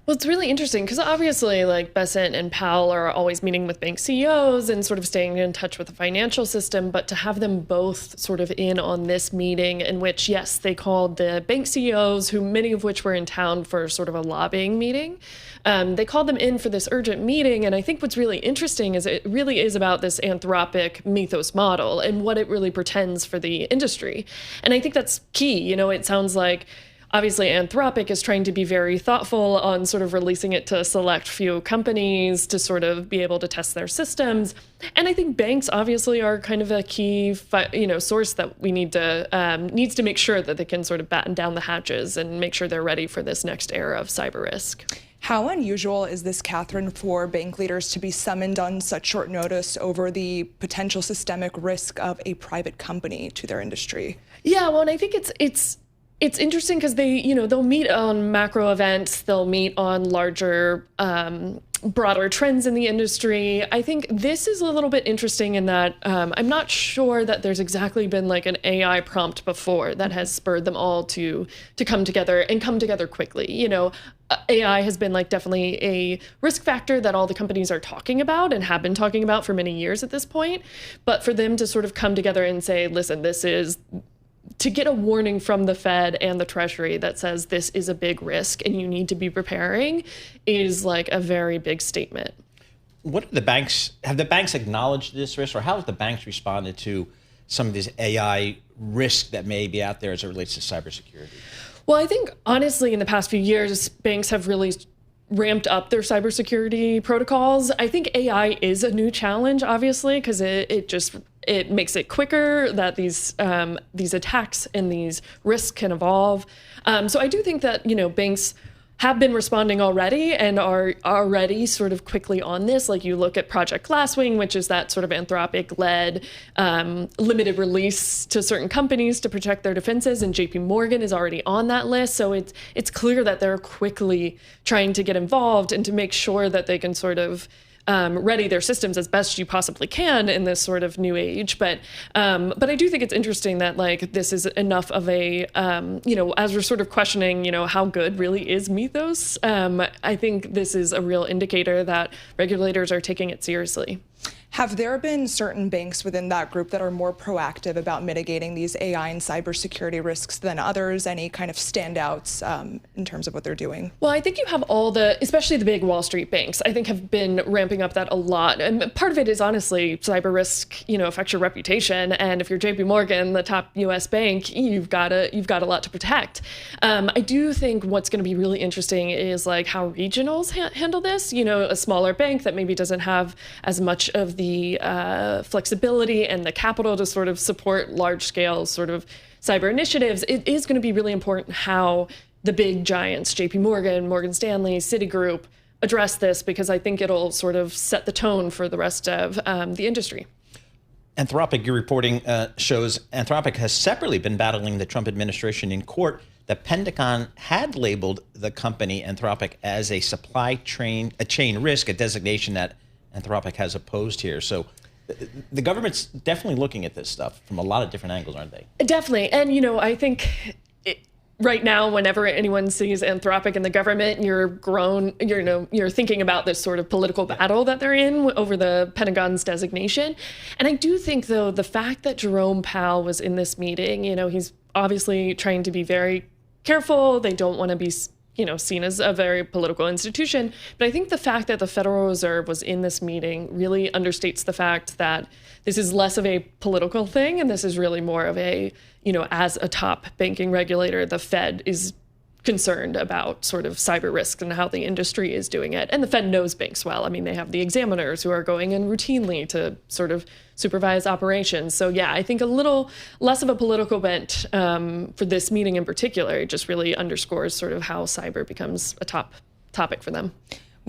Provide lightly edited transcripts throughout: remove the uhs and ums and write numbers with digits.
Well, it's really interesting because obviously, like Bessent and Powell are always meeting with bank CEOs and sort of staying in touch with the financial system. But to have them both sort of in on this meeting, in which, yes, they called the bank CEOs, who many of which were in town for sort of a lobbying meeting. They called them in for this urgent meeting. And I think what's really interesting is it really is about this Anthropic Mythos model and what it really pretends for the industry. And I think that's key. You know, it sounds like obviously, Anthropic is trying to be very thoughtful on sort of releasing it to a select few companies to sort of be able to test their systems. And I think banks obviously are kind of a key, source that we needs to make sure that they can sort of batten down the hatches and make sure they're ready for this next era of cyber risk. How unusual is this, Katherine, for bank leaders to be summoned on such short notice over the potential systemic risk of a private company to their industry? Yeah, well, and I think it's interesting because they'll meet on macro events, they'll meet on larger, broader trends in the industry. I think this is a little bit interesting in that I'm not sure that there's exactly been like an AI prompt before that has spurred them all to come together and come together quickly. You know, AI has been like definitely a risk factor that all the companies are talking about and have been talking about for many years at this point. But for them to sort of come together and say, listen, this is to get a warning from the Fed and the Treasury that says this is a big risk and you need to be preparing is like a very big statement. What are the banks, have the banks acknowledged this risk, or how have the banks responded to some of these AI risks that may be out there as it relates to cybersecurity? Well, I think honestly, in the past few years, banks have really ramped up their cybersecurity protocols. I think AI is a new challenge, obviously, because it makes it quicker that these attacks and these risks can evolve. So I do think that, banks have been responding already and are already sort of quickly on this. Like you look at Project Glasswing, which is that sort of Anthropic-led limited release to certain companies to protect their defenses, and JP Morgan is already on that list. So it's clear that they're quickly trying to get involved and to make sure that they can sort of ready their systems as best you possibly can in this sort of new age. But I do think it's interesting that like this is enough of a, as we're sort of questioning, how good really is Mythos, I think this is a real indicator that regulators are taking it seriously. Have there been certain banks within that group that are more proactive about mitigating these AI and cybersecurity risks than others? Any kind of standouts in terms of what they're doing? Well, I think you have especially the big Wall Street banks, I think have been ramping up that a lot. And part of it is honestly cyber risk, affects your reputation. And if you're JP Morgan, the top US bank, you've got a lot to protect. I do think what's going to be really interesting is like how regionals handle this. A smaller bank that maybe doesn't have as much of the flexibility and the capital to sort of support large scale sort of cyber initiatives, it is going to be really important how the big giants, JP Morgan, Morgan Stanley, Citigroup, address this, because I think it'll sort of set the tone for the rest of the industry. Anthropic, your reporting shows Anthropic has separately been battling the Trump administration in court. The Pentagon had labeled the company Anthropic as a chain risk, a designation that Anthropic has opposed here. So the government's definitely looking at this stuff from a lot of different angles, aren't they? Definitely. And, I think right now, whenever anyone sees Anthropic in the government, you're thinking about this sort of political battle that they're in over the Pentagon's designation. And I do think, though, the fact that Jerome Powell was in this meeting, he's obviously trying to be very careful. They don't want to be seen as a very political institution. But I think the fact that the Federal Reserve was in this meeting really understates the fact that this is less of a political thing, and this is really more of a, as a top banking regulator, the Fed is concerned about sort of cyber risk and how the industry is doing it. And the Fed knows banks well. I mean, they have the examiners who are going in routinely to sort of supervise operations. So yeah, I think a little less of a political bent for this meeting in particular. It just really underscores sort of how cyber becomes a top topic for them.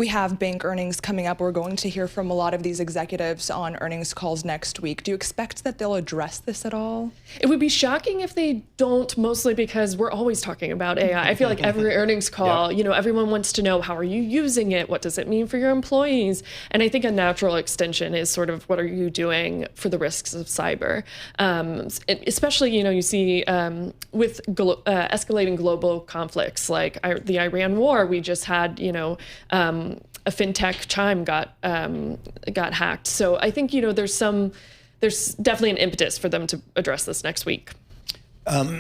We have bank earnings coming up. We're going to hear from a lot of these executives on earnings calls next week. Do you expect that they'll address this at all? It would be shocking if they don't, mostly because we're always talking about AI. I feel like every earnings call, you know, everyone wants to know, how are you using it? What does it mean for your employees? And I think a natural extension is sort of, what are you doing for the risks of cyber? Especially, you know, you see with escalating global conflicts like the Iran war, we just had, you know, a fintech Chime got hacked. So I think, you know, there's definitely an impetus for them to address this next week.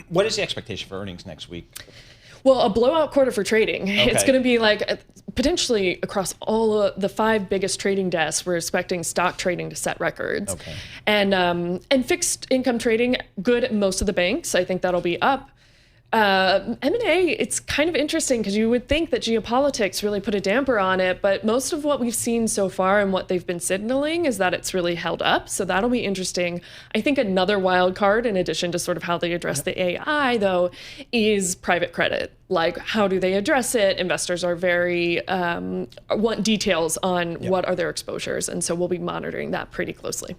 What is the expectation for earnings next week? Well, a blowout quarter for trading. Okay. It's going to be like potentially across all of the 5 biggest trading desks. We're expecting stock trading to set records. Okay. And fixed income trading, good at most of the banks. I think that'll be up. M&A, it's kind of interesting because you would think that geopolitics really put a damper on it, but most of what we've seen so far and what they've been signaling is that it's really held up. So that'll be interesting. I think another wild card, in addition to sort of how they address the AI, though, is private credit. Like, how do they address it? Investors are very want details on what are their exposures, and so we'll be monitoring that pretty closely.